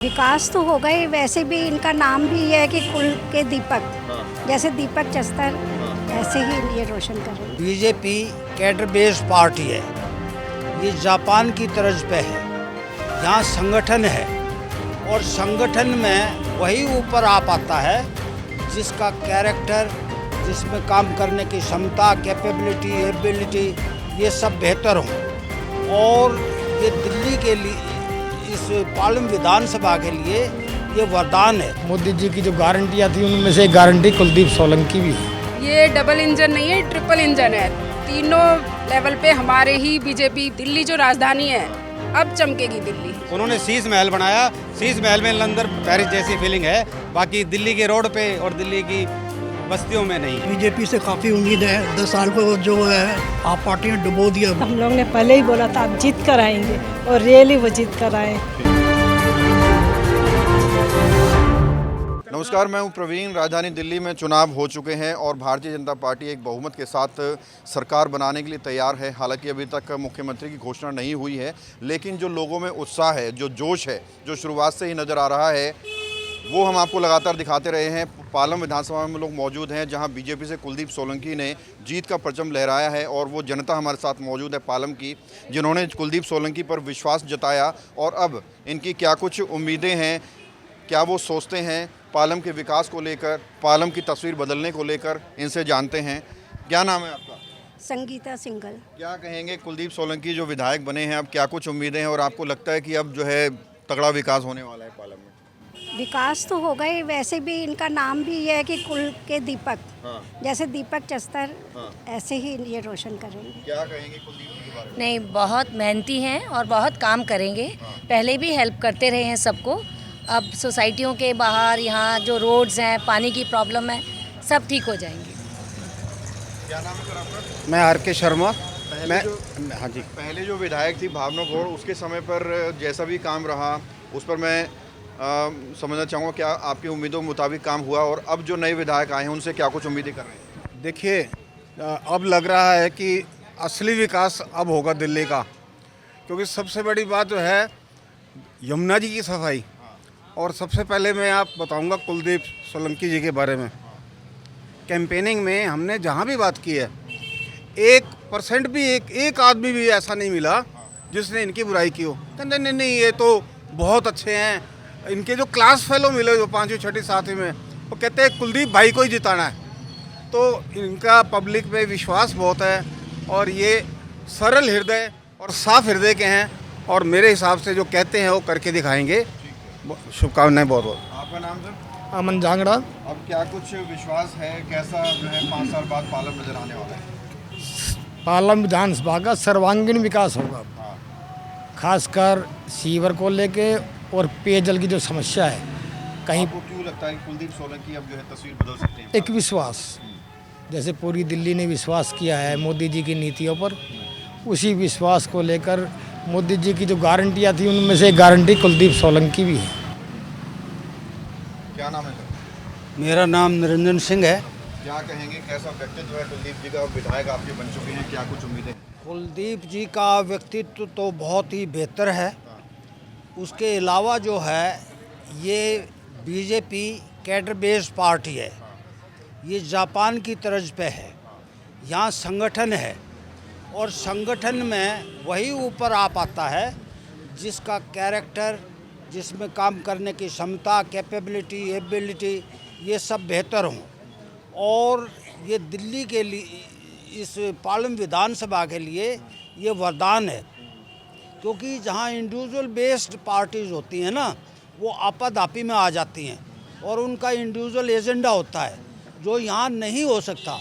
विकास तो होगा ही, वैसे भी इनका नाम भी ये है कि कुल के दीपक, जैसे दीपक जस्तर ऐसे ही ये रोशन कर रहे हैं। बीजेपी कैडर बेस्ड पार्टी है, ये जापान की तर्ज पे है। यहाँ संगठन है और संगठन में वही ऊपर आ पाता है जिसका कैरेक्टर, जिसमें काम करने की क्षमता, कैपेबिलिटी, एबिलिटी ये सब बेहतर हो। और ये दिल्ली के लिए, इस पार्लियामेंट विधानसभा के लिए ये वरदान है। मोदी जी की जो गारंटियाँ थी उनमें से एक गारंटी कुलदीप सोलंकी भी है। ये डबल इंजन नहीं है, ट्रिपल इंजन है। तीनों लेवल पे हमारे ही बीजेपी, दिल्ली जो राजधानी है अब चमकेगी दिल्ली। उन्होंने शीश महल बनाया, शीश महल में लंदन पेरिस जैसी फीलिंग है, बाकी दिल्ली के रोड पे और दिल्ली की बस्तियों में नहीं। बीजेपी से काफ़ी उम्मीद है। 10 साल को जो है आप पार्टी ने डुबो दिया। हम लोग ने पहले ही बोला था आप जीत कर आएंगे और रियली वो जीत कर आए। नमस्कार, मैं हूं प्रवीण। राजधानी दिल्ली में चुनाव हो चुके हैं और भारतीय जनता पार्टी एक बहुमत के साथ सरकार बनाने के लिए तैयार है। हालांकि अभी तक मुख्यमंत्री की घोषणा नहीं हुई है, लेकिन जो लोगों में उत्साह है, जो जोश है, जो शुरुआत से ही नज़र आ रहा है, वो हम आपको लगातार दिखाते रहे हैं। पालम विधानसभा में लोग मौजूद हैं जहां बीजेपी से कुलदीप सोलंकी ने जीत का परचम लहराया है और वो जनता हमारे साथ मौजूद है पालम की, जिन्होंने कुलदीप सोलंकी पर विश्वास जताया। और अब इनकी क्या कुछ उम्मीदें हैं, क्या वो सोचते हैं पालम के विकास को लेकर, पालम की तस्वीर बदलने को लेकर, इनसे जानते हैं। क्या नाम है आपका? संगीता सिंघल। क्या कहेंगे, कुलदीप सोलंकी जो विधायक बने हैं, अब क्या कुछ उम्मीदें हैं और आपको लगता है कि अब जो है तगड़ा विकास होने वाला है पालम में? विकास तो होगा ही, वैसे भी इनका नाम भी ये है कि कुल के दीपक, जैसे दीपक जस्तर ऐसे ही ये रोशन करेंगे। क्या कहेंगे कुलदीप जी के बारे में? नहीं, बहुत मेहनती हैं और बहुत काम करेंगे। पहले भी हेल्प करते रहे हैं सबको। अब सोसाइटियों के बाहर यहाँ जो रोड्स हैं, पानी की प्रॉब्लम है, सब ठीक हो जाएंगे। क्या नाम है सर आपका? मैं आर.के. शर्मा। हाँ जी, पहले जो विधायक थी भावना गौड़, उसके समय पर जैसा भी काम रहा उस पर मैं समझना चाहूँगा क्या आपकी उम्मीदों के मुताबिक काम हुआ, और अब जो नए विधायक आए हैं उनसे क्या कुछ उम्मीदें कर रहे हैं? देखिए, अब लग रहा है कि असली विकास अब होगा दिल्ली का, क्योंकि सबसे बड़ी बात जो है यमुना जी की सफाई। और सबसे पहले मैं आप बताऊंगा कुलदीप सोलंकी जी के बारे में। कैंपेनिंग में हमने जहां भी बात की है, 1% भी, एक आदमी भी ऐसा नहीं मिला जिसने इनकी बुराई की हो। कहते नहीं ये तो बहुत अच्छे हैं। इनके जो क्लास फेलो मिले, जो 5वीं 6वीं 7वीं में, वो कहते हैं कुलदीप भाई को ही जिताना है। तो इनका पब्लिक में विश्वास बहुत है और ये सरल हृदय और साफ हृदय के हैं, और मेरे हिसाब से जो कहते हैं वो करके दिखाएंगे। शुभकामनाएं बहुत बहुत। आपका नाम सर? अमन जांगड़ा। अब क्या कुछ विश्वास है, कैसा जो है 5 साल बाद पालम नजर आने वाला है? पालम विधानसभा का सर्वांगीण विकास होगा, खासकर सीवर को लेके और पेयजल की जो समस्या है। कहीं आपको क्यों लगता है कि कुलदीप सोलंकी अब जो है तस्वीर बदल सकते हैं? एक विश्वास, जैसे पूरी दिल्ली ने विश्वास किया है मोदी जी की नीतियों पर, उसी विश्वास को लेकर मोदी जी की जो गारंटियाँ थी उनमें से एक गारंटी कुलदीप सोलंकी भी है। क्या नाम है सर? मेरा नाम निरंजन सिंह है। क्या कहेंगे, कैसा व्यक्तित्व है कुलदीप जी का? विधायक आपके बन चुके हैं, क्या कुछ उम्मीदें? कुलदीप जी का व्यक्तित्व तो बहुत ही बेहतर है। उसके अलावा जो है ये बीजेपी कैडर बेस्ड पार्टी है, ये जापान की तर्ज पे है। यहाँ संगठन है और संगठन में वही ऊपर आ पाता है जिसका कैरेक्टर, जिसमें काम करने की क्षमता, कैपेबिलिटी, एबिलिटी ये सब बेहतर हों। और ये दिल्ली के लिए, इस पार्लियामेंट विधानसभा के लिए ये वरदान है, क्योंकि जहाँ इंडिविजुअल बेस्ड पार्टीज़ होती हैं ना, वो आपाधापी में आ जाती हैं और उनका इंडिविजुअल एजेंडा होता है जो यहाँ नहीं हो सकता।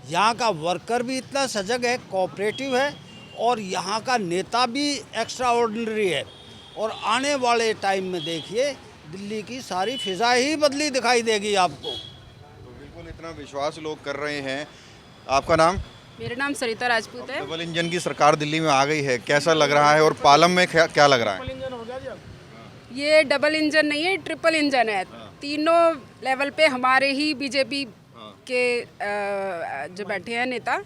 यहाँ का वर्कर भी इतना सजग है, कोऑपरेटिव है, और यहाँ का नेता भी एक्स्ट्रा ऑर्डिनरी है। और आने वाले टाइम में देखिए दिल्ली की सारी फिजा ही बदली दिखाई देगी आपको। तो बिल्कुल इतना विश्वास लोग कर रहे हैं। आपका नाम? मेरा नाम सरिता राजपूत है। डबल इंजन की सरकार दिल्ली में आ गई है, कैसा लग रहा है? और पालम में क्या लग रहा है? ये डबल इंजन नहीं है, ट्रिपल इंजन है। तीनों लेवल पे हमारे ही बीजेपी के जो बैठे हैं नेता।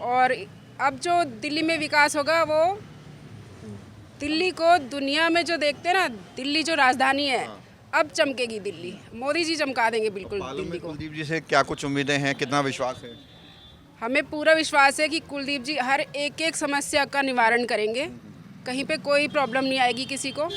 और अब जो दिल्ली में विकास होगा वो दिल्ली को दुनिया में जो देखते हैं ना, दिल्ली जो राजधानी है, अब चमकेगी दिल्ली। मोदी जी चमका देंगे बिल्कुल पालम दिल्ली में को। कुलदीप जी से क्या कुछ उम्मीदें हैं, कितना विश्वास है? हमें पूरा विश्वास है कि कुलदीप जी हर एक एक समस्या का निवारण करेंगे, कहीं पे कोई प्रॉब्लम नहीं आएगी किसी को,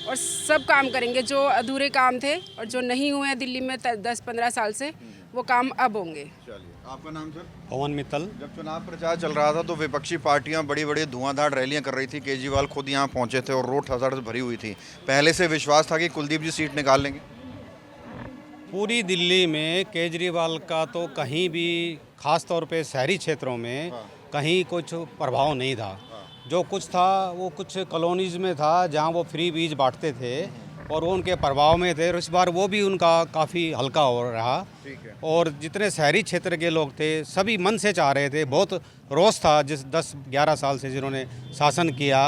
और सब काम करेंगे जो अधूरे काम थे और जो नहीं हुए हैं दिल्ली में 10-15 साल से, वो काम अब होंगे। चलिए, आपका नाम सर? पवन मित्तल। जब चुनाव प्रचार चल रहा था तो विपक्षी पार्टियां बड़ी बड़ी धुआंधार रैलियां कर रही थी, केजरीवाल खुद यहां पहुंचे थे और रोड थसड़ से भरी हुई थी। पहले से विश्वास था कि कुलदीप जी सीट निकाल लेंगे? पूरी दिल्ली में केजरीवाल का तो कहीं भी, खास तौर पे शहरी क्षेत्रों में कहीं कुछ प्रभाव नहीं था। जो कुछ था वो कुछ कॉलोनीज में था जहां वो फ्री बीज बांटते थे और वो उनके प्रभाव में थे, और इस बार वो भी उनका काफ़ी हल्का हो रहा। और जितने शहरी क्षेत्र के लोग थे सभी मन से चाह रहे थे, बहुत रोष था जिस 10-11 साल से जिन्होंने शासन किया,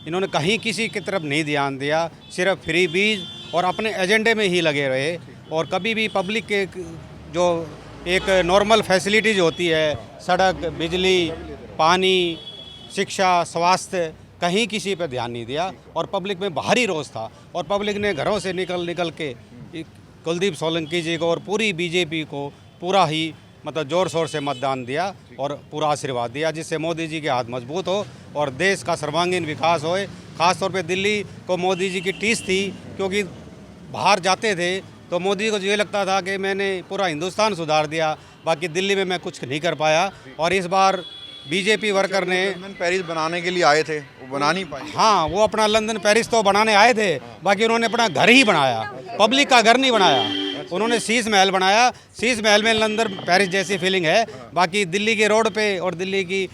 इन्होंने कहीं किसी की तरफ नहीं ध्यान दिया, सिर्फ फ्री बीज और अपने एजेंडे में ही लगे रहे। और कभी भी पब्लिक के जो एक नॉर्मल फैसिलिटीज़ होती है, सड़क, बिजली, पानी, शिक्षा, स्वास्थ्य, कहीं किसी पे ध्यान नहीं दिया और पब्लिक में भारी रोष था। और पब्लिक ने घरों से निकल के कुलदीप सोलंकी जी को और पूरी बीजेपी को पूरा ही मतलब ज़ोर शोर से मतदान दिया और पूरा आशीर्वाद दिया, जिससे मोदी जी के हाथ मजबूत हो और देश का सर्वांगीण विकास होए। ख़ास तौर पे दिल्ली को मोदी जी की टीस थी, क्योंकि बाहर जाते थे तो मोदी को ये लगता था कि मैंने पूरा हिंदुस्तान सुधार दिया, बाकी दिल्ली में मैं कुछ नहीं कर पाया। और इस बार बीजेपी वर्कर ने लंदन पेरिस बनाने के लिए आए थे, वो बना नहीं पाए। हाँ, वो अपना लंदन पेरिस तो बनाने आए थे, बाकी उन्होंने अपना घर ही बनाया, पब्लिक का घर नहीं बनाया। उन्होंने शीश महल बनाया, शीश महल में लंदन पेरिस जैसी फीलिंग है, बाकी दिल्ली के रोड पे और दिल्ली की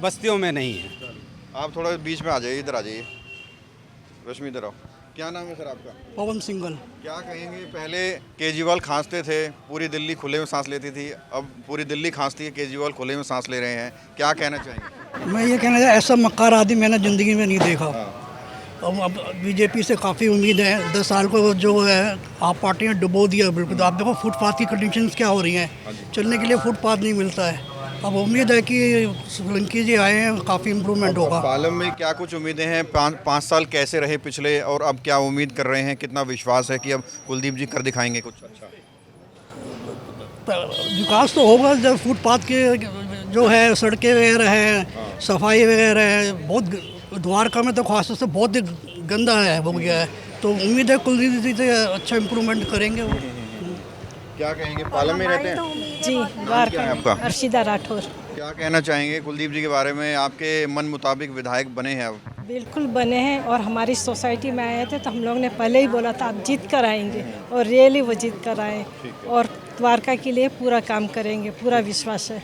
बस्तियों में नहीं है। आप थोड़ा बीच में आ जाइए, इधर आ जाइए, रश्मि इधर आओ। क्या नाम है सर आपका? पवन सिंगल। क्या कहेंगे, पहले केजरीवाल खांसते थे, पूरी दिल्ली खुले में सांस लेती थी, अब पूरी दिल्ली खांसती है, केजरीवाल खुले में सांस ले रहे हैं, क्या कहना चाहेंगे? मैं ये कहना चाहिए, ऐसा मक्कार आदमी मैंने ज़िंदगी में नहीं देखा। अब बीजेपी से काफ़ी उम्मीद है। 10 साल को जो है आप पार्टी ने डुबो दिया बिल्कुल। तो आप देखो फुटपाथ की कंडीशंस क्या हो रही हैं, चलने के लिए फुटपाथ नहीं मिलता है। अब उम्मीद है कि सोलंकी जी आए हैं, काफ़ी इम्प्रूवमेंट होगा। पालम में क्या कुछ उम्मीदें हैं? 5 साल कैसे रहे पिछले, और अब क्या उम्मीद कर रहे हैं? कितना विश्वास है कि अब कुलदीप जी कर दिखाएंगे कुछ अच्छा? विकास तो होगा जब फुटपाथ के जो है, सड़कें वगैरह हैं, सफाई वगैरह है। बहुत द्वारका में तो खास से बहुत गंदा है हो गया है, तो उम्मीद है कुलदीप जी से अच्छा इम्प्रूवमेंट करेंगे वो। क्या कहेंगे, पालम में रहते हैं? जी, क्या है आपका? अर्शिदा राठौर। क्या कहना चाहेंगे कुलदीप जी के बारे में? आपके मन मुताबिक विधायक बने हैं अब? बिल्कुल बने हैं, और हमारी सोसाइटी में आए थे तो हम लोग ने पहले ही बोला था आप जीत कर आएंगे, और रियली वो जीत कर आए, और द्वारका के लिए पूरा काम करेंगे, पूरा विश्वास है।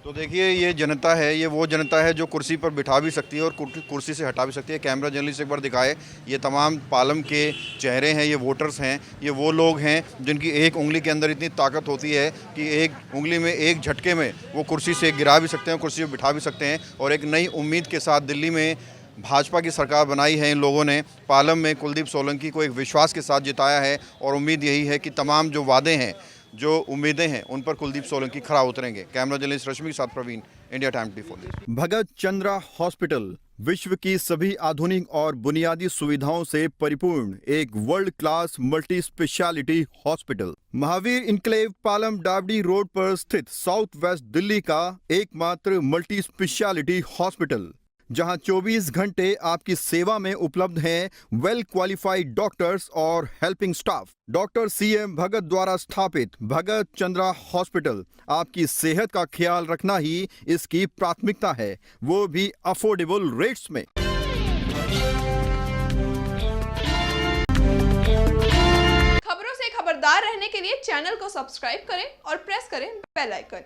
तो देखिए, ये जनता है, ये वो जनता है जो कुर्सी पर बिठा भी सकती है और कुर्सी से हटा भी सकती है। कैमरा जर्नलिस्ट एक बार दिखाए, ये तमाम पालम के चेहरे हैं, ये वोटर्स हैं, ये वो लोग हैं जिनकी एक उंगली के अंदर इतनी ताकत होती है कि एक उंगली में एक झटके में वो कुर्सी से गिरा भी सकते हैं, कुर्सी पर बिठा भी सकते हैं। और एक नई उम्मीद के साथ दिल्ली में भाजपा की सरकार बनाई है इन लोगों ने। पालम में कुलदीप सोलंकी को एक विश्वास के साथ जिताया है, और उम्मीद यही है कि तमाम जो वादे हैं, जो उम्मीदें हैं, उन पर कुलदीप सोलंकी खरा उतरेंगे। कैमरा जर्नलिस्ट रश्मि के साथ प्रवीण, इंडिया टाइम 24। भगत चंद्रा हॉस्पिटल विश्व की सभी आधुनिक और बुनियादी सुविधाओं से परिपूर्ण एक world class multi speciality hospital, Mahavir enclave, Palam डावडी रोड पर स्थित साउथ वेस्ट दिल्ली का एकमात्र मल्टी स्पेशलिटी हॉस्पिटल, जहां 24 घंटे आपकी सेवा में उपलब्ध हैं वेल क्वालिफाइड डॉक्टर्स और हेल्पिंग स्टाफ। डॉक्टर CM भगत द्वारा स्थापित भगत चंद्रा हॉस्पिटल आपकी सेहत का ख्याल रखना ही इसकी प्राथमिकता है, वो भी अफोर्डेबल रेट्स में। खबरों से खबरदार रहने के लिए चैनल को सब्सक्राइब करें और प्रेस करें बेल आइकन।